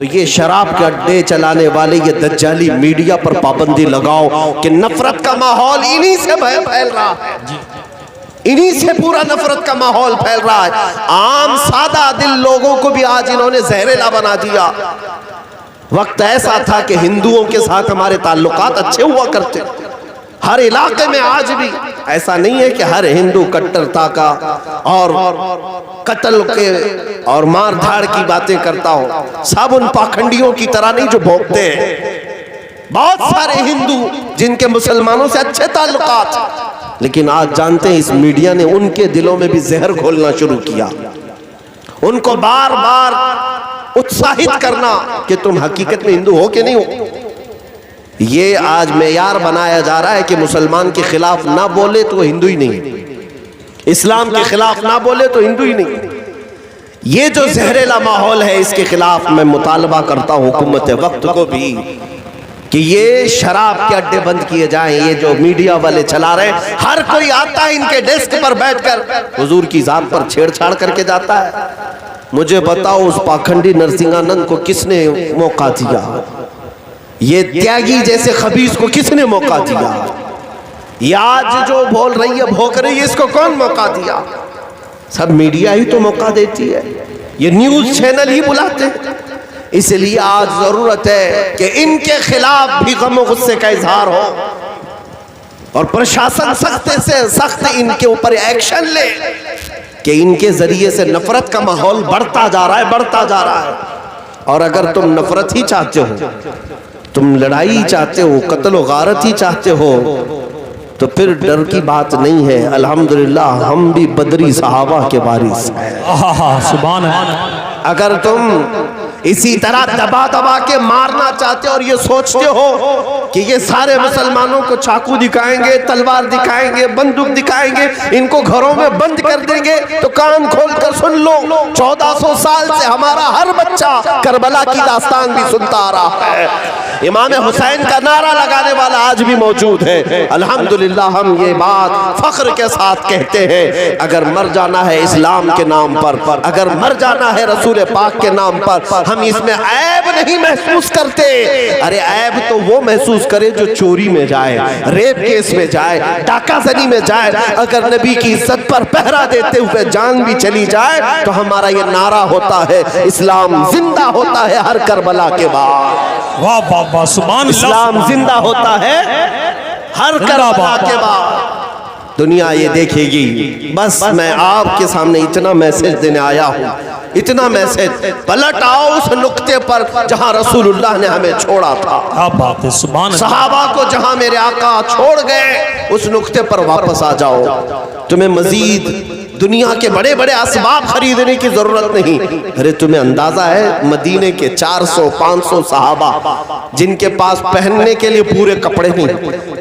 तो ये शराब के अड्डे चलाने वाले ये दज्जाली मीडिया पर पाबंदी लगाओ कि नफरत का माहौल इन्हीं से फैल रहा है, इन्हीं से पूरा नफरत का माहौल फैल रहा है। आम सादा दिल लोगों को भी आज इन्होंने जहरीला बना दिया। वक्त ऐसा था कि हिंदुओं के साथ हमारे ताल्लुकात अच्छे हुआ करते, हर इलाके में। आज भी ऐसा नहीं है कि हर हिंदू कट्टरता का और कत्ल के और मार धाड़ की बातें करता हो। सब उन पाखंडियों की तरह नहीं जो भोंकते हैं। बहुत सारे हिंदू जिनके मुसलमानों से अच्छे ताल्लुकात, लेकिन आज जानते हैं इस मीडिया ने उनके दिलों में भी जहर घोलना शुरू किया, उनको बार बार उत्साहित करना कि तुम हकीकत में हिंदू हो कि नहीं हो। ये आज मेयार बनाया जा रहा है कि मुसलमान के खिलाफ ना बोले तो वो हिंदू ही नहीं, इस्लाम के खिलाफ ना बोले तो हिंदू ही नहीं। ये जो जहरीला माहौल है इसके खिलाफ मैं मुतालबा करता हूँ हुकूमत वक्त को भी कि ये शराब के अड्डे बंद किए जाएं। ये जो मीडिया वाले चला रहे हैं, हर कोई आता है इनके डेस्क पर बैठकर हुजूर की जात पर छेड़छाड़ करके जाता है। मुझे बताओ उस पाखंडी नरसिंहानंद को किसने मौका दिया? ये त्यागी जैसे खबीस को किसने मौका दिया? ये आज जो बोल रही है, भोंक रही है, इसको कौन मौका दिया? सब मीडिया ही तो मौका देती है, ये न्यूज चैनल ही बुलाते हैं। इसलिए आज जरूरत है कि इनके खिलाफ भी गम और गुस्से का इजहार हो और प्रशासन सख्त से सख्त इनके ऊपर एक्शन ले कि इनके जरिए से नफरत का माहौल बढ़ता जा रहा है, बढ़ता जा रहा है। और अगर तुम नफरत ही चाहते हो, तुम लड़ाई चाहते हो, कत्ल व गारत ही चाहते हो, तो फिर डर की बात नहीं है। अल्हम्दुलिल्लाह हम भी बदरी सहाबा के वारिस हैं। सुभान अल्लाह। अगर तुम इसी तरह दबा दबा के मारना चाहते हो और ये सोचते हो कि ये सारे मुसलमानों को चाकू दिखाएंगे, तलवार दिखाएंगे, बंदूक दिखाएंगे, इनको घरों में बंद कर देंगे, तो कान खोल कर सुन लो, 1400 साल से हमारा हर बच्चा करबला की दास्तान भी सुनता आ रहा है। इमाम हुसैन का नारा लगाने वाला आज भी मौजूद है। अल्हम्दुलिल्लाह हम ये बात फख्र के साथ कहते हैं, अगर मर जाना है इस्लाम के नाम पर, अगर मर जाना है रसूल पाक के नाम पर, हम इसमें ऐब नहीं महसूस करते। अरे ऐब तो वो महसूस करे जो चोरी में जाए, रेप केस में जाए, डाकाजनी में जाए। अगर नबी की इज्जत पर पहरा देते हुए जान भी चली जाए तो हमारा ये नारा होता है, इस्लाम जिंदा होता है हर करबला के बाद। वाह वाह वाह, सुभान अल्लाह। इस्लाम जिंदा होता है हर करबला के बाद। दुनिया ये देखेगी। बस मैं आपके सामने इतना मैसेज देने आया हूँ, इतना मैसेज। पलट आओ उस नुक्ते पर जहाँ रसूलुल्लाह ने हमें छोड़ा था। क्या बात है, सुभान अल्लाह। सहाबा को जहाँ मेरे आका छोड़ गए, उस नुक्ते पर वापस आ जाओ। तुम्हें मजीद दुनिया के बड़े बड़े असबाब खरीदने की जरूरत नहीं। अरे तुम्हें अंदाजा है मदीने के 400-500 सहाबा जिनके पास पहनने के लिए पूरे कपड़े नहीं,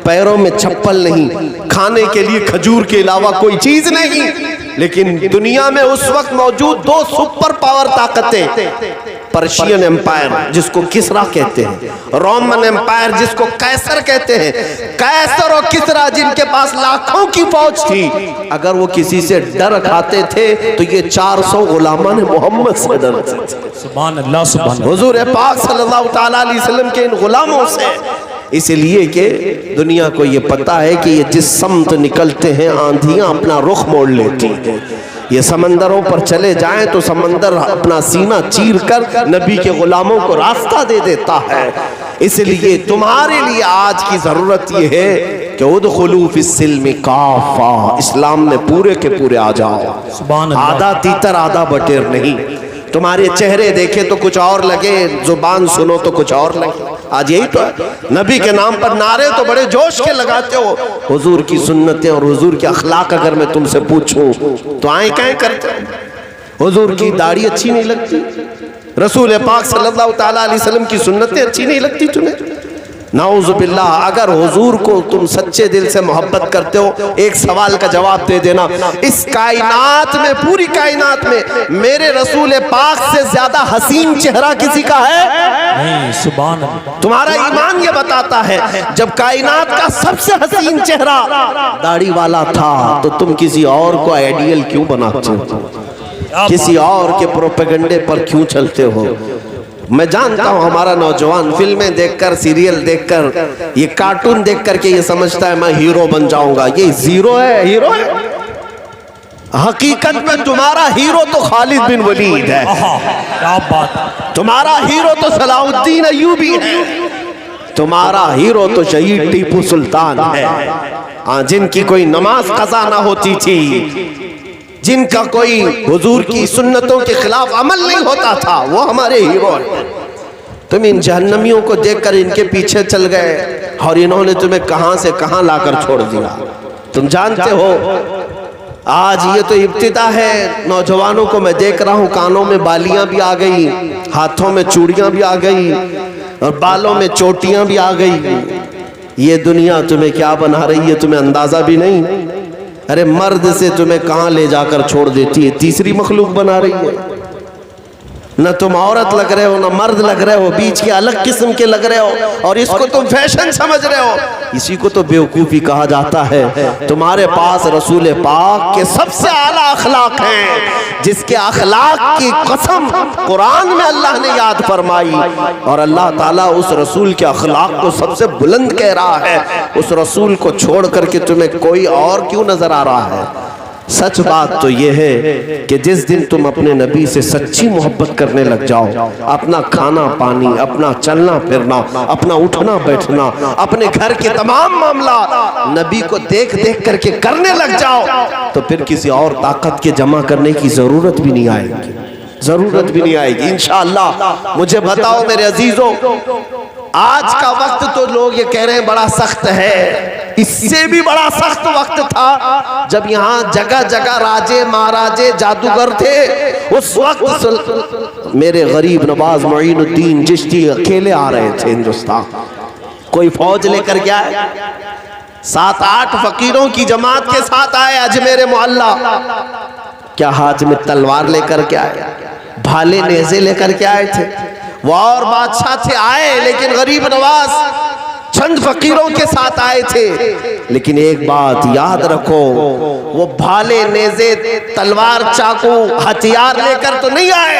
पैरों में चप्पल नहीं, खाने के लिए खजूर के अलावा कोई चीज नहीं, लेकिन दुनिया में उस वक्त मौजूद 2 सुपर पावर ताकतें, पर्शियन एम्पायर जिसको किसरा कहते हैं, रोमन एम्पायर जिसको कैसर कहते हैं, कैसर और किसरा जिनके पास लाखों की फौज थी, अगर वो किसी से डर खाते थे तो ये 400 गुलामा ने मोहम्मद से डरते थे। सुभान अल्लाह, सुभान अल्लाह। हुजूर पाक सल्लल्लाहु तआला अलैहि वसल्लम के इन गुलामों से, इसलिए कि दुनिया को ये पता है कि ये जिस समत निकलते हैं आंधियां अपना रुख मोड़ लेती हैं। ये समंदरों पर चले जाएं तो समंदर अपना सीना चीर कर नबी के गुलामों को रास्ता दे देता है। इसलिए तुम्हारे लिए आज की जरूरत ये है कि उदखुलू फिस्सिल्मि काफा, इस्लाम में पूरे के पूरे आ जाओ। सुभान अल्लाह। आधा तीतर आधा बटेर नहीं। तुम्हारे चेहरे देखे तो कुछ और लगे, जुबान सुनो तो कुछ और लगे। आज यही तो है। नबी के नाम पर नारे तो बड़े जोश के लगाते हो, हुजूर की सुन्नतें और हुजूर के अखलाक अगर मैं तुमसे पूछूं तो आए क्या करते हो? हुजूर की दाढ़ी अच्छी नहीं लगती, रसूल पाक सल्लल्लाहु तआला अलैहि वसल्लम की सुन्नतें अच्छी नहीं लगती तुम्हें? नाउज़ुबिल्लाह। अगर हुजूर को तुम सच्चे दिल से मोहब्बत करते हो, एक सवाल का जवाब दे देना, इस कायनात में, पूरी कायनात में मेरे रसूल पाक से ज्यादा हसीन चेहरा किसी का है? नहीं। सुभान अल्लाह। तुम्हारा ईमान ये बताता है जब कायनात का सबसे हसीन चेहरा दाढ़ी वाला था तो तुम किसी और को आइडियल क्यों बनाते हो? किसी और के प्रोपेगेंडे पर क्यों चलते हो? मैं जानता हूं हमारा नौजवान फिल्में देखकर, सीरियल देखकर, ये कार्टून देख करके ये समझता है मैं हीरो बन जाऊंगा। ये जीरो है, हीरो है। हकीकत में तुम्हारा हीरो तो खालिद बिन वलीद है। क्या बात। तुम्हारा हीरो तो सलाउद्दीन अय्यूबी है। तुम्हारा हीरो तो शहीद टीपू सुल्तान है। जिनकी कोई नमाज कज़ा ना होती थी, जिनका कोई हुजूर की सुन्नतों के खिलाफ अमल नहीं होता था, वो हमारे हीरो हैं। तुम इन जहन्नमियों को देखकर इनके पीछे चल गए और इन्होंने तुम्हें कहां से कहां लाकर छोड़ दिया। तुम जानते हो आज ये तो इब्तिदा है। नौजवानों को मैं देख रहा हूं, कानों में बालियां भी आ गई, हाथों में चूड़ियां भी आ गई और बालों में चोटियां भी आ गई। ये दुनिया तुम्हें क्या बना रही है तुम्हें अंदाजा भी नहीं। अरे मर्द से तुम्हें कहां ले जाकर छोड़ देती है, तीसरी मखलूक बना रही है। न तुम औरत लग रहे हो, न मर्द लग रहे हो, बीच के अलग किस्म के लग रहे हो और इसको तुम फैशन समझ रहे हो। इसी को तो बेवकूफी कहा जाता है। तुम्हारे पास रसूल पाक के सबसे आला अखलाक हैं, जिसके अखलाक की कसम कुरान में अल्लाह ने याद फरमाई और अल्लाह ताला उस रसूल के अखलाक को सबसे बुलंद कह रहा है। उस रसूल को छोड़ करके तुम्हें कोई और क्यों नजर आ रहा है? सच बात तो यह है कि जिस दिन तुम अपने नबी से सच्ची मोहब्बत करने लग जाओ, अपना खाना पानी, अपना चलना फिरना, अपना उठना बैठना, अपने घर के तमाम मामला नबी को देख देख करके करने लग जाओ, तो फिर किसी और ताकत के जमा करने की जरूरत भी नहीं आएगी, जरूरत भी नहीं आएगी इंशाअल्लाह। मुझे बताओ मेरे अजीजों, आज का वक्त तो लोग ये कह रहे हैं बड़ा सख्त है, इससे भी बड़ा सख्त वक्त था जब यहाँ जगह जगह राजे महाराजे जादूगर थे। उस वक्त मेरे गरीब नवाज मोइनुद्दीन चिश्ती अकेले आ रहे थे हिंदुस्तान। कोई फौज लेकर के आए, 7-8 फकीरों की जमात के साथ आए अजमेर मोहल्ला। क्या हाथ में तलवार लेकर के आए, भाले नेज़े लेकर के आए थे? वो और बादशाह थे आए, लेकिन गरीब नवाज चंद फकीरों के साथ आए थे। लेकिन एक बात याद रखो, वो भाले नेज़े तलवार चाकू हथियार लेकर तो नहीं आए,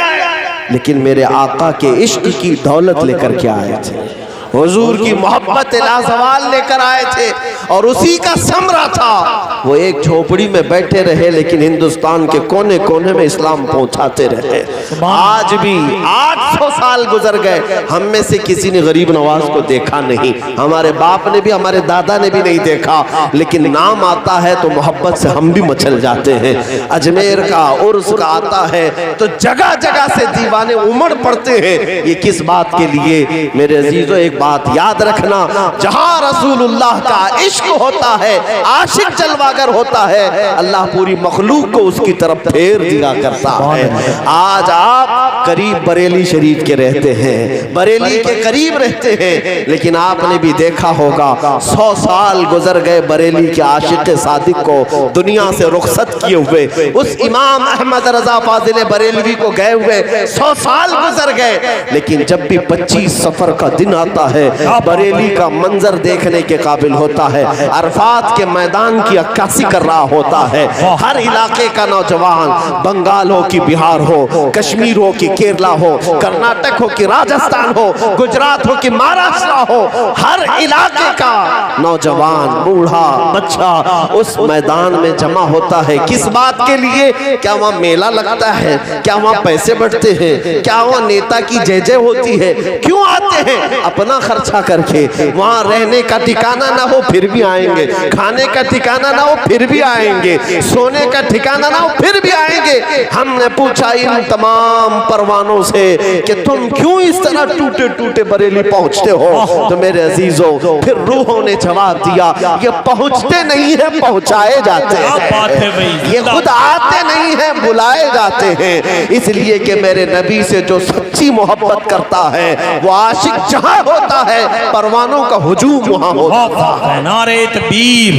लेकिन मेरे आका के इश्क की दौलत लेकर के आए थे, हुजूर की मोहब्बत लाजवाल लेकर आए थे। और उसी का समरा था, वो एक झोपड़ी में बैठे रहे लेकिन हिंदुस्तान के कोने कोने में इस्लाम पहुंचाते रहे। आज भी 800 साल गुजर गए, हम में से किसी ने गरीब नवाज को देखा नहीं, हमारे बाप ने भी, हमारे दादा ने भी नहीं देखा, लेकिन नाम आता है तो मोहब्बत से हम भी मचल जाते हैं। अजमेर का उर्स का आता है तो जगह जगह से दीवाने उमड़ पड़ते हैं। ये किस बात के लिए? मेरे अजीजों, एक बात याद रखना, जहां रसूलुल्लाह का इश्क होता है, आशिक जलवागर होता है, अल्लाह पूरी मखलूक को उसकी तरफ फेर दिया करता है। आज आप करीब बरेली शरीफ के रहते हैं, बरेली के करीब रहते हैं, लेकिन आपने भी देखा होगा 100 साल गुजर गए बरेली के आशिक सादिक को दुनिया से रुखसत किए हुए। उस इमाम अहमद रजा फाजिल बरेलवी को गए हुए 100 साल गुजर गए, लेकिन जब भी 25 सफर का दिन आता है, बरेली का मंजर देखने के काबिल होता है। अरफात के मैदान की अक्कासी कर रहा होता है हर इलाके का नौजवान, बंगाल हो कि बिहार हो, कश्मीर हो कि केरला हो, कर्नाटक हो कि राजस्थान हो, गुजरात हो कि महाराष्ट्र हो, हर इलाके का नौजवान, बूढ़ा, बच्चा उस मैदान में जमा होता है। किस बात के लिए? क्या वहाँ मेला लगता है? क्या वहाँ पैसे बढ़ते हैं? क्या वहाँ नेता की जय जय होती है? क्यों आते हैं? अपना खर्चा करके। वहाँ रहने का ठिकाना ना हो फिर भी आएंगे, खाने का ठिकाना ना हो फिर भी आएंगे, सोने का ठिकाना ना हो फिर भी आएंगे। हमने पूछा इन तमाम परवानों से कि तुम क्यों इस तरह टूटे टूटे बरेली पहुंचते हो? तो मेरे अजीजों, फिर रूहों ने जवाब दिया, ये पहुंचते नहीं है, पहुंचाए जाते हैं। ये खुद आते नहीं है, बुलाए जाते हैं। इसलिए कि मेरे नबी से जो सच्ची मोहब्बत करता है, वो आशिक जहां होता है, परवानों का हुजूम वहां होता है। नारे तकबीर,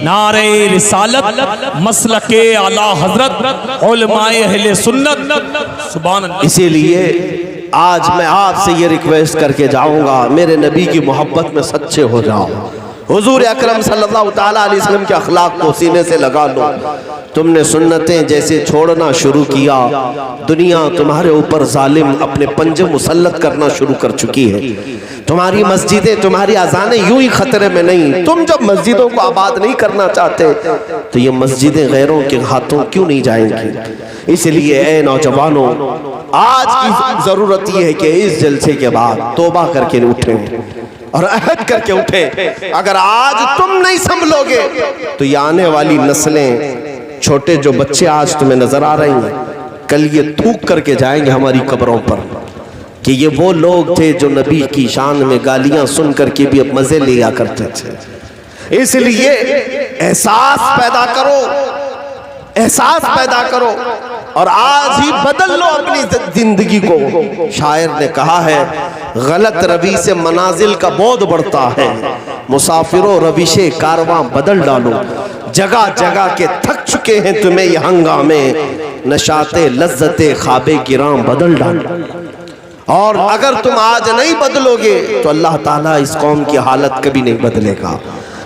नारे रिसालत, मसलके आला हजरत, उलमाए अहले सुन्नत, सुभान अल्लाह। इसीलिए आज मैं आपसे ये रिक्वेस्ट करके जाऊंगा, मेरे नबी की मोहब्बत में सच्चे हो जाओ, हुजूर अकरम सल्लल्लाहु ताला अलैहि वसल्लम के अखलाक को सीने से लगा लो। तुमने सुन्नतें जैसे छोड़ना शुरू किया, दुनिया तुम्हारे ऊपर जालिम अपने पंजे मुसल्लत करना शुरू कर चुकी है। तुम्हारी मस्जिदें, तुम्हारी अजानें यूं ही खतरे में नहीं। तुम जब मस्जिदों को आबाद नहीं करना चाहते तो ये मस्जिदें गैरों के हाथों क्यों नहीं जाएंगी? इसलिए ए नौजवानों, आज की जरूरत यह है कि इस जलसे के बाद तौबा करके उठें और अहद करके उठे। अगर आज तुम नहीं संभलोगे तो ये आने वाली नस्लें, छोटे जो बच्चे आज तुम्हें नजर आ रहे हैं, कल ये थूक करके जाएंगे हमारी कब्रों पर कि ये वो लोग थे जो नबी की शान में गालियां सुन करके भी अब मजे लिया करते थे। इसलिए एहसास पैदा करो, एहसास पैदा करो और आज ही बदल लो अपनी जिंदगी को। शायर ने कहा है, गलत रवि से मनाजिल का बोध बढ़ता है, मुसाफिरों रविशे कारवां बदल डालो। जगह जगह के थक चुके हैं तुम्हें ये हंगामे, नशाते लज्जते ख्वाबे गिरां बदल डालो। और अगर तुम आज नहीं बदलोगे तो अल्लाह ताला इस कौम की हालत कभी नहीं बदलेगा।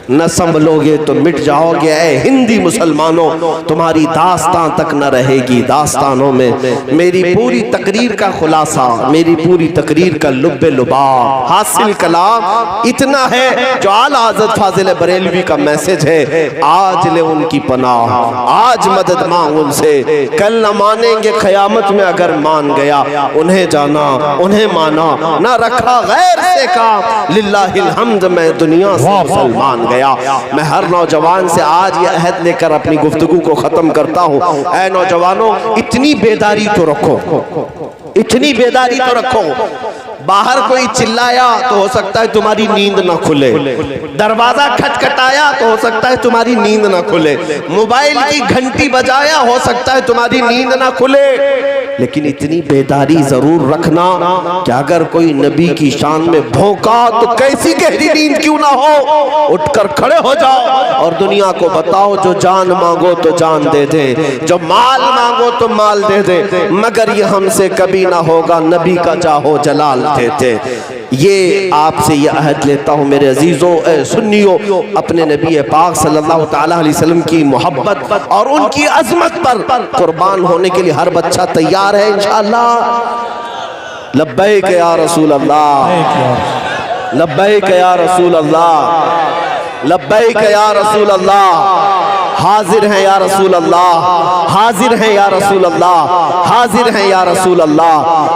न संभलोगे तो मिट जाओगे। ऐ हिंदी मुसलमानों, तुम्हारी दास्तां तक न रहेगी। दास्तानों में मेरी पूरी तकरीर का खुलासा, मेरी पूरी तकरीर का लुब्बे लुबाब, हासिल कलाम इतना है जो आला हज़रत फाजिल बरेलवी का मैसेज है। आज ले उनकी पनाह, आज मदद मांग उनसे, कल न मानेंगे क़यामत में अगर मान गया। उन्हें जाना, उन्हें माना, न रखा गैर से काम, लिल्लाहिल हम्द मैं दुनिया से मुसलमान गया। मैं हर नौजवान से आज ये अहद लेकर अपनी गुफ्तगू को खत्म करता हूँ। ऐ नौजवानों, इतनी बेदारी तो रखो, इतनी बेदारी तो रखो। बाहर कोई चिल्लाया तो हो सकता है तुम्हारी नींद ना खुले, दरवाजा खटखटाया तो हो सकता है तुम्हारी नींद ना खुले, मोबाइल की घंटी बजाया हो सकता है तुम्हारी नींद ना खुले। लेकिन इतनी बेदारी जरूर रखना कि अगर कोई नबी की शान में भौंका तो कैसी गहरी नींद क्यों ना हो, उठकर खड़े हो जाओ और दुनिया को बताओ, जो जान मांगो तो जान दे दे, जो माल मांगो तो माल दे दे, मगर ये हमसे कभी ना होगा नबी का चाहो जलाल देते। ये आपसे ये अहद लेता हूँ मेरे अजीजों, सुन्नियों, अपने नबी पाक सल्लल्लाहु ताला अलैहि वसल्लम की मोहब्बत और उनकी अजमत पर कुर्बान होने के लिए हर बच्चा तैयार है इंशाअल्लाह। लब्बैक या रसूल अल्लाह, लब्बैक या रसूल अल्लाह, लब्बैक या रसूल अल्लाह। हाजिर हैं या रसूल अल्लाह, हाजिर हैं या रसूल अल्लाह, हाजिर हैं या रसूल अल्लाह।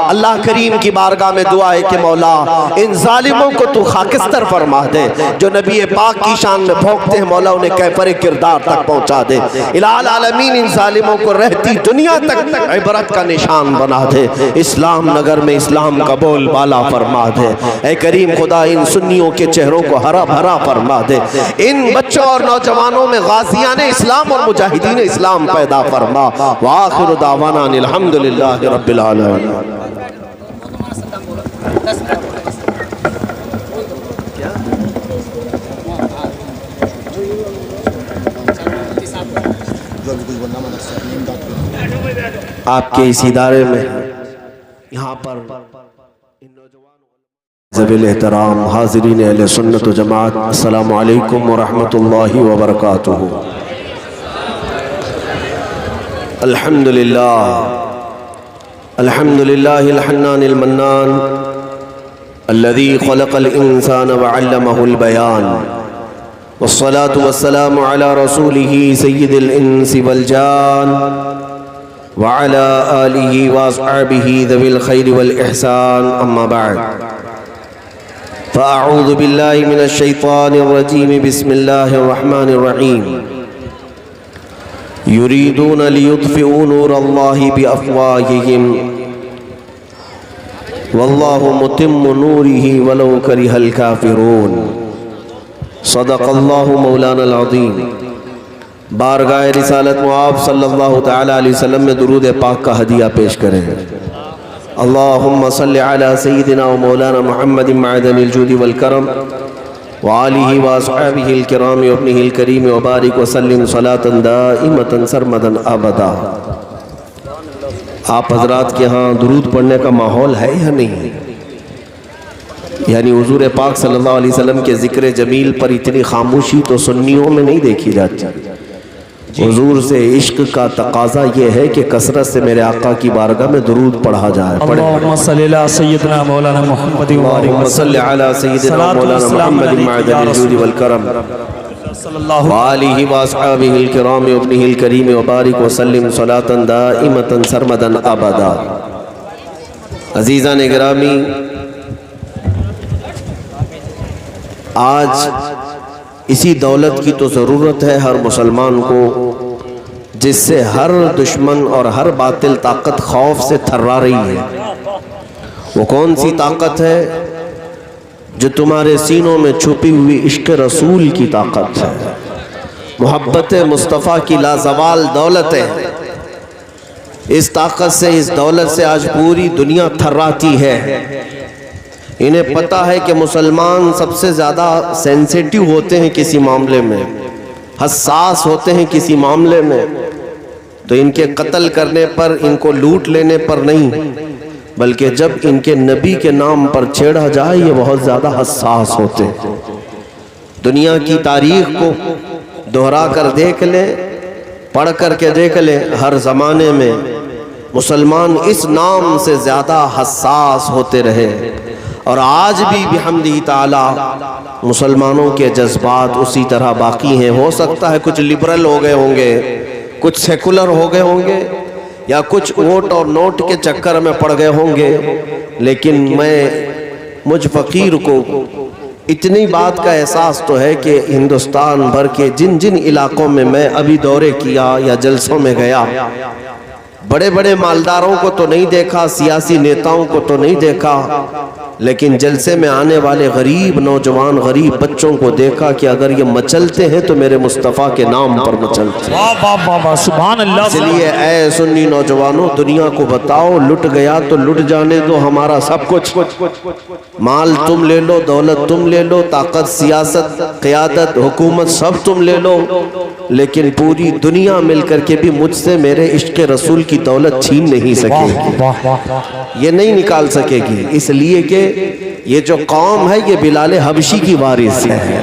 अल्लाह करीम की बारगाह में दुआ है कि मौला इन जालिमों को तू खाकिस्तर फरमा दे, जो नबी पाक की शान में भौंकते हैं मौला उन्हें कैफर किरदार तक पहुंचा दे। इलाल आलमीन इन जालिमों को रहती दुनिया तक इबरत का निशान बना दे, इस्लाम नगर में इस्लाम का बोलबाला फरमा दे। ऐ करीम खुदा इन सुन्नियों के चेहरों को हरा भरा फरमा दे, इन बच्चों और नौजवानों में गाजियाने इस्लाम और मुजाहिदीन इस्लाम पैदा फरमा। व आखिरु दावाना अनिल हम्दुलिल्लाहि रब्बिल आलमीन। आपके इस इदारे में यहाँ पर ज़बील एहतराम हाज़रीन अहले सुन्नत व जमात, अस्सलामु अलैकुम व रहमतुल्लाहि व बरकातुहू। अल्हम्दुलिल्लाह, अल्हम्दुलिल्लाहिल हन्नानिल मन्नान, अल्लज़ी खलक़ल इंसान व अल्लमहुल बयान, वस्सलातु वस्सलामु अला रसूलिही सय्यिदिल इंसी वल जान व अला आलिही व अस्हाबिही ज़विल खैरि वल इहसान, अम्मा बअद। फ़अऊज़ु बिल्लाहि मिनश शैतानिर रजीम, बिस्मिल्लाहिर रहमानिर रहीम। युरीदून लियुत्फ़िऊ नूरल्लाहि बिअफ़वाहिहिम वल्लाहु मुतिम्मु नूरिही वलौ करिहल काफ़िरून। सदक़ल्लाहु मौलानल अज़ीम। बारगाह रिसालत मुआब सल्लल्लाहु तआला अलैहि वसल्लम में दुरूद पाक का हदिया पेश करें। अल्लाहुम्मा सल्लि अला सय्यिदिना व मौलाना मुहम्मदिन मअदनिल जूदि वल करम व आलिहि व अस्हाबिहिल किराम व इब्निहिल करीम व बारिक व सल्लिम सलातन दाइमतन सरमदन अबदा। आप हजरात के यहाँ दुरूद पढ़ने का माहौल है या नहीं? यानी हुजूर पाक सल्लल्लाहु अलैहि वसल्लम के ज़िक्र जमील पर इतनी खामोशी तो सुन्नियों में नहीं देखी जाती। हुजूर से इश्क का तकाजा ये है कि कसरत से मेरे आका की बारगाह में दुरूद पढ़ा जाए। अल्लाहुम्मा सल्ली अला सय्यिदना मौलाना मुहम्मद व अल्लाहुम्मा सल्ली अला सय्यिदना मौलाना मुहम्मद मअदनिल जूद वल करम व आलिहि व अस्हाबिहिल किराम व इब्निहिल करीम व बारिक व सल्लिम सलातन दाइमतन सरमदन अबदा। अज़ीज़ान गिरामी, आज इसी दौलत की तो ज़रूरत है हर मुसलमान को, जिससे हर दुश्मन और हर बातिल ताकत खौफ से थर्रा रही है। वो कौन सी ताकत है? जो तुम्हारे सीनों में छुपी हुई इश्क रसूल की ताकत है, मोहब्बत मुस्तफ़ा की लाजवाल दौलत है। इस ताकत से, इस दौलत से आज पूरी दुनिया थर्राती है। इन्हें पता है कि मुसलमान सबसे ज़्यादा सेंसिटिव होते हैं किसी मामले में, हसास होते हैं किसी मामले में, तो इनके कत्ल करने पर, इनको लूट लेने पर नहीं, बल्कि जब इनके नबी के नाम पर छेड़ा जाए ये बहुत ज़्यादा हसास होते हैं। दुनिया की तारीख को दोहरा कर देख ले, पढ़ कर के देख ले, हर ज़माने में मुसलमान इस नाम से ज़्यादा हसास होते रहे। और आज भी बिहम्दिही ताला मुसलमानों के जज्बात उसी तरह बाकी हैं। हो सकता है कुछ लिबरल हो गए होंगे, कुछ सेकुलर हो गए होंगे, या कुछ वोट और नोट के चक्कर में पड़ गए होंगे, लेकिन मुझ फ़कीर को इतनी बात का एहसास तो है कि हिंदुस्तान भर के जिन जिन इलाकों में मैं अभी दौरे किया या जलसों में गया, बड़े बड़े मालदारों को तो नहीं देखा, सियासी नेताओं को तो नहीं देखा, लेकिन जलसे में आने वाले गरीब नौजवान, गरीब बच्चों को देखा कि अगर ये मचलते हैं तो मेरे मुस्तफ़ा के नाम पर मचलते हैं। वाह वाह वाह, सुभान अल्लाह। इसलिए ऐ सुन्नी नौजवानों, दुनिया को बताओ, लुट गया तो लुट जाने दो हमारा सब कुछ। माल तुम ले लो, दौलत तुम ले लो, ताकत, सियासत, क़यादत, हुकूमत सब तुम ले लो, लेकिन पूरी दुनिया मिलकर के भी मुझसे मेरे इश्क़ रसूल की दौलत छीन नहीं सकेगी, ये नहीं निकाल सकेगी। इसलिए कि ये जो कौम है ये बिलाल हबशी की वारिस है,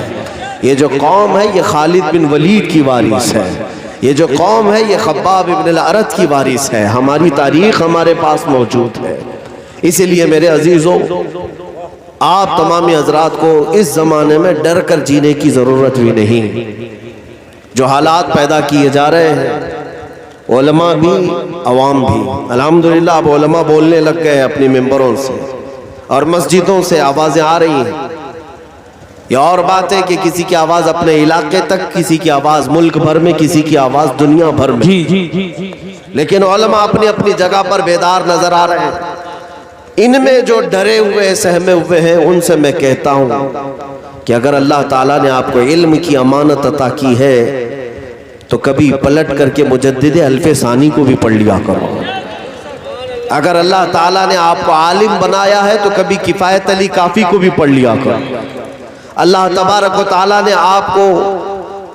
ये जो कौम है ये खालिद बिन वलीद की वारिस है, ये जो कौम है ये खब्बाब इब्न अल-अरत की वारिस है। हमारी तारीख हमारे पास मौजूद है। इसलिए मेरे अजीज़ों, आप तमामी हजरात को इस ज़माने में डर कर जीने की ज़रूरत भी नहीं। जो हालात पैदा किए जा रहे हैं, उलमा भी अवाम भी, अल्हम्दुलिल्लाह अब उलमा बोलने लग गए अपनी मेंबरों से और मस्जिदों से आवाज़ें आ रही हैं। यह और बात है कि किसी की आवाज़ अपने इलाके तक, किसी की आवाज़ मुल्क भर में, किसी की आवाज़ दुनिया भर में, लेकिन उलमा अपनी अपनी जगह पर बेदार नजर आ रहे हैं। इनमें जो डरे हुए, सहमे हुए हैं, उनसे मैं कहता हूँ कि अगर अल्लाह ताला ने आपको इल्म की अमानत अता की है तो कभी पलट करके मुजद्दिद अल्फ़े सानी को भी पढ़ लिया करो। अगर अल्लाह ताला ने आपको आलिम बनाया है तो कभी किफ़ायत अली काफ़ी को भी पढ़ लिया करो। अल्लाह तबारक व तआला ने आपको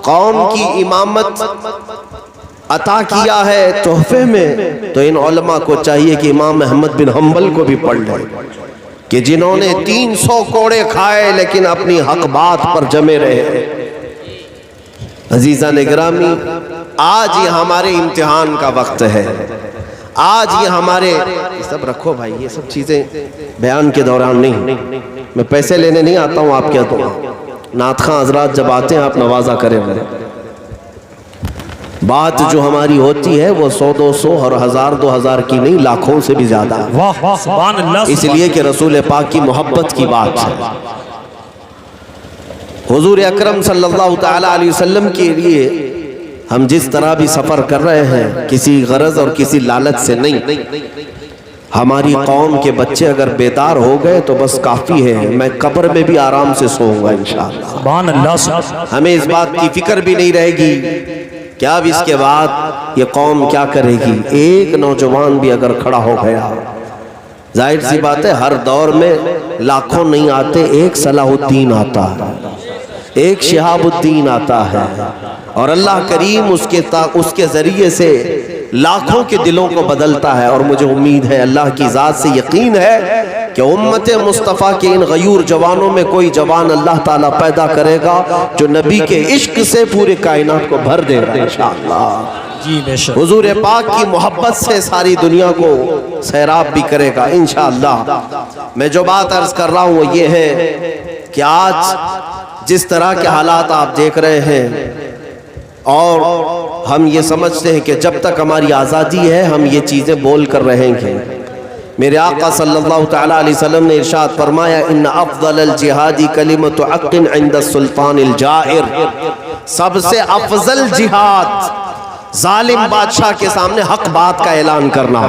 कौम की इमामत अता किया है तोहफे में, तो इन उलमा को चाहिए कि इमाम अहमद बिन हम्बल को भी पढ़ लें, कि जिन्होंने 300 कोड़े खाए लेकिन अपनी हक बात पर जमे रहे। अजीज़ान गिरामी, आज ये हमारे इम्तिहान का वक्त है। आज ये हमारे, ये सब रखो भाई, ये सब चीज़ें बयान के दौरान नहीं, मैं पैसे लेने नहीं आता हूँ आपके यहाँ। नात खां हजरात जब आते हैं आप नवाजा करें। बात जो हमारी होती है वो 100-200 और 1000-2000 की नहीं, लाखों से भी ज्यादा। वाह वाह, सुभान अल्लाह। इसलिए कि रसूल पाक की मोहब्बत की बात है। हुजूर अकरम सल्लल्लाहु तआला अलैहि वसल्लम के लिए हम जिस तरह भी सफ़र कर रहे हैं, किसी गरज और किसी लालच से नहीं। हमारी कौम के बच्चे अगर बेदार हो गए तो बस काफ़ी है। मैं कब्र में भी आराम से सोऊंगा इंशाअल्लाह। सुभान अल्लाह। हमें इस बात की फिक्र भी नहीं रहेगी कि अब इसके बाद ये कौम क्या करेगी। एक नौजवान भी अगर खड़ा हो गया, जाहिर सी बात है हर दौर में लाखों नहीं आते, एक सलाहुद्दीन आता है, एक शिहाबुद्दीन आता है, और अल्लाह करीम उसके ज़रिए से लाखों के दिलों को बदलता है। और मुझे उम्मीद है, अल्लाह की ज़ात से यकीन है कि उम्मत मुस्तफ़ा के इन गयूर जवानों में कोई जवान अल्लाह ताला पैदा करेगा जो नबी के इश्क से पूरे कायनात को भर देगा इंशाअल्लाह। जी बेशक। हुजूर पाक की मोहब्बत से सारी दुनिया को सैराब भी करेगा इंशाअल्लाह। मैं जो बात अर्ज कर रहा हूँ वो ये है कि आज जिस तरह के हालात आप देख रहे हैं और हम ये समझते हैं कि जब तक हमारी आज़ादी है हम ये चीज़ें बोल कर रहेंगे। मेरे आका सल्लल्लाहु तआला अलैहि वसल्लम ने इरशाद फरमाया, इन्न अफ़ज़ल जिहादी कलिमतु हक़्क़िन इंद सुल्तानिल जाइर, सबसे अफजल जिहाद जालिम बादशाह के सामने हक बात का ऐलान करना,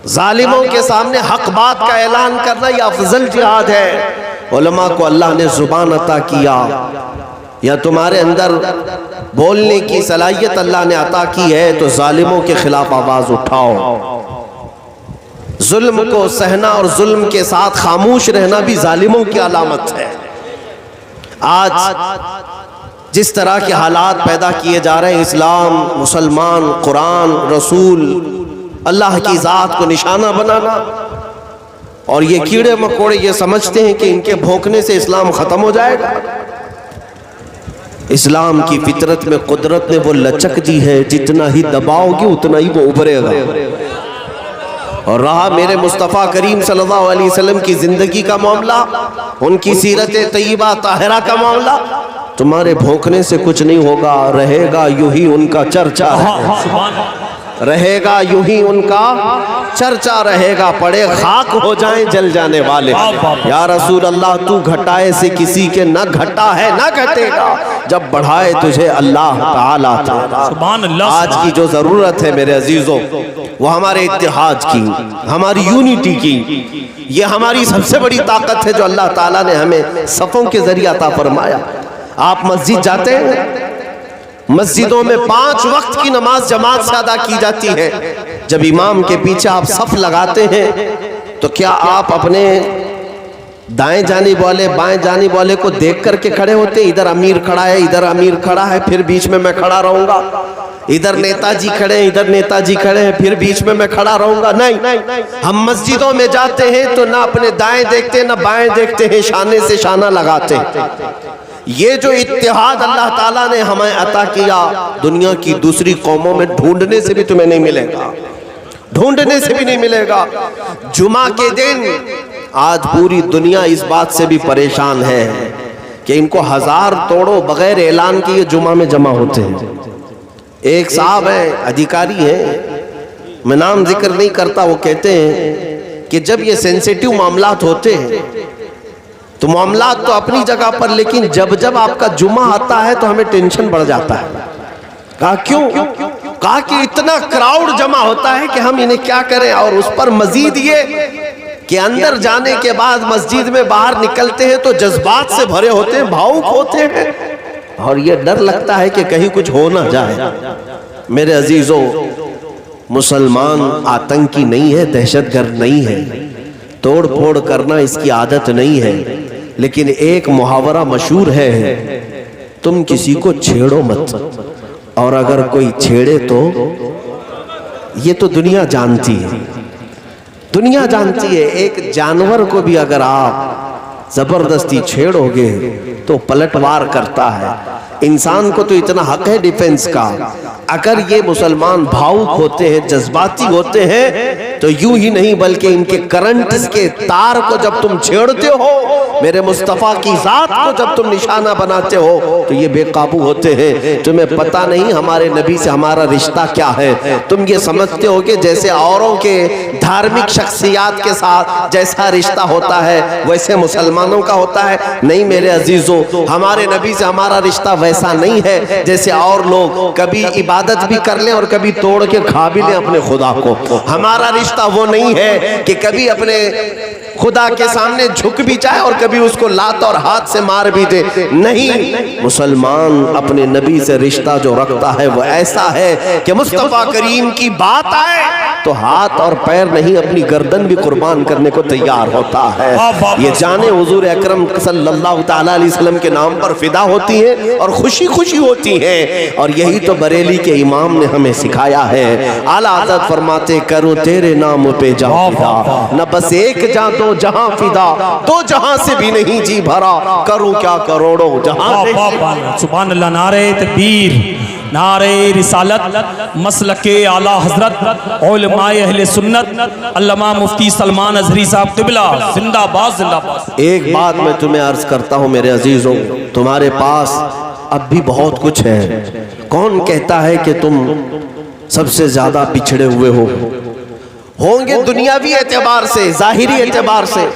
जालिमों के सामने हक बात का ऐलान करना, यह अफजल जिहाद है। उलमा को अल्लाह ने जुबान अता किया या तुम्हारे अंदर बोलने की सलाहियत अल्लाह ने अता की है तो जालिमों के खिलाफ आवाज उठाओ। जुल्म को सहना और जुल्म के साथ खामोश रहना भी जालिमों की अलामत है। आज जिस तरह के हालात पैदा किए जा रहे हैं, इस्लाम, मुसलमान, कुरान, रसूल, अल्लाह की ज़ात को निशाना बनाना, और ये कीड़े मकोड़े ये समझते हैं कि इनके भौंकने से इस्लाम ख़त्म हो जाएगा। इस्लाम की फितरत में कुदरत ने वो लचक दी है, जितना ही दबाओगे उतना ही वो उभरेगा। और रहा मेरे मुस्तफ़ा करीम सल्लल्लाहु अलैहि वसल्लम की ज़िंदगी का मामला, उनकी सीरत तय्यबा ताहिरा का मामला, तुम्हारे भौंकने से कुछ नहीं होगा, रहेगा यूं ही उनका चर्चा, रहेगा यूं ही उनका चर्चा रहेगा। पड़े खाक हो जाएं जल जाने वाले, या रसूल अल्लाह तू घटाए से किसी के न घटा है न घटेगा, जब बढ़ाए तुझे अल्लाह ताला ताला। आज की जो जरूरत है मेरे अजीजों, वो हमारे इत्तेहाद की, हमारी यूनिटी की, ये हमारी सबसे बड़ी ताकत है जो अल्लाह ताला ने हमें सफ़ों के जरिए अता फरमाया। आप मस्जिद जाते हैं, मस्जिदों में 5 वक्त की नमाज जमात से अदा की जाती है। जब इमाम के पीछे आप सफ लगाते हैं तो क्या आप अपने दाएं जानिब वाले बाएं जानिब वाले को देख करके खड़े होते हैं? इधर अमीर खड़ा है, इधर अमीर खड़ा है, फिर बीच में मैं खड़ा रहूंगा, इधर नेताजी खड़े हैं, इधर नेताजी खड़े हैं, फिर बीच में मैं खड़ा रहूंगा। नहीं, हम मस्जिदों में जाते हैं तो ना अपने दाएं देखते ना बाएं देखते हैं, शाने से शाना लगाते हैं। ये जो इत्तेहाद अल्लाह ताला ने हमें अता किया, दुनिया की दूसरी कौमों में ढूंढने से भी तुम्हें नहीं मिलेगा, ढूंढने से भी नहीं मिलेगा। जुमा के दिन आज पूरी दुनिया इस बात से भी परेशान है कि इनको 1000 तोड़ो बगैर ऐलान किए जुमा में जमा होते हैं। एक साहब है, अधिकारी है, मैं नाम जिक्र नहीं करता, वो कहते हैं कि जब ये सेंसिटिव मामलात होते हैं तो मामलात तो अपनी जगह पर, लेकिन जब जब आपका जुमा आता है तो हमें टेंशन बढ़ जाता है। कहा क्यों? कहा कि इतना क्राउड जमा होता है कि हम इन्हें क्या करें। और उस पर मजीद ये कि अंदर जाने के बाद मस्जिद में बाहर निकलते हैं तो जज्बात से भरे होते हैं, भावुक होते हैं, और ये डर लगता है कि कहीं कुछ हो ना जाए। मेरे अजीजों, मुसलमान आतंकी नहीं है, दहशतगर्द नहीं है, तोड़ फोड़ करना इसकी आदत नहीं है, लेकिन एक मुहावरा मशहूर है, तुम किसी को छेड़ो मत, और अगर कोई छेड़े तो ये तो दुनिया जानती है, दुनिया जानती है। एक जानवर को भी अगर आप जबरदस्ती छेड़ोगे तो पलटवार करता है। इंसान को तो इतना हक है डिफेंस का। अगर ये मुसलमान भावुक होते हैं, जज्बाती होते हैं, तो यूं ही नहीं बल्कि इनके करंट के तार को जब तुम छेड़ते हो, मेरे मुस्तफ़ा की ज़ात को जब तुम निशाना बनाते हो, तो ये बेकाबू होते हैं। तुम्हें पता नहीं हमारे नबी से हमारा रिश्ता क्या है। तुम ये समझते हो कि जैसे औरों के धार्मिक शख्सियात के साथ जैसा रिश्ता होता है वैसे मुसलमानों का होता है। नहीं मेरे अजीजों, हमारे नबी से हमारा रिश्ता वैसा नहीं है जैसे और लोग कभी इबादत भी कर लें और कभी तोड़ के खा भी लें अपने खुदा को। हमारा रिश्ता वो नहीं है कि कभी अपने खुदा के सामने झुक भी जाए और कभी उसको लात और हाथ से मार भी दे। नहीं, मुसलमान अपने नबी से रिश्ता जो रखता है वो ऐसा है कि मुस्तफा करीम की बात आए तो हाथ और पैर नहीं अपनी गर्दन भी कुर्बान करने को तैयार होता है। ये जाने हुजूर अकरम सल्लल्लाहु ताला अलैहि वसल्लम के नाम पर फिदा होती है और खुशी खुशी होती है। और यही तो बरेली के इमाम ने हमें सिखाया है। आला हज़रत फरमाते करो तेरे नाम पे जा फिदा, न बस एक जा दो जहां फिदा, दो जहां से भी नहीं जी भरा, करूं क्या करोड़ों जहां से। सुभान अल्लाह। नारे तकबीर, नारे रिसालत, मसलके आला हजरत उलमाए अहले सुन्नत अल्लामा मुफ्ती सलमान अजहरी साहब क़िबला जिंदाबाद जिंदाबाद। एक बात मैं तुम्हें अर्ज करता हूं मेरे अजीजों, तुम्हारे पास अब भी बहुत कुछ है। कौन कहता है कि तुम सबसे ज्यादा पिछड़े हुए होंगे दुनियावी एतबार से, जाहिरी एतबार से।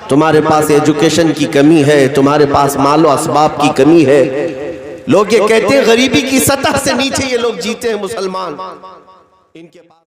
तुम्हारे पास एजुकेशन की कमी है, तुम्हारे पास मालो असबाब की कमी है। लोग ये कहते हैं गरीबी की सतह से नीचे ये लोग जीते हैं मुसलमान। इनके पास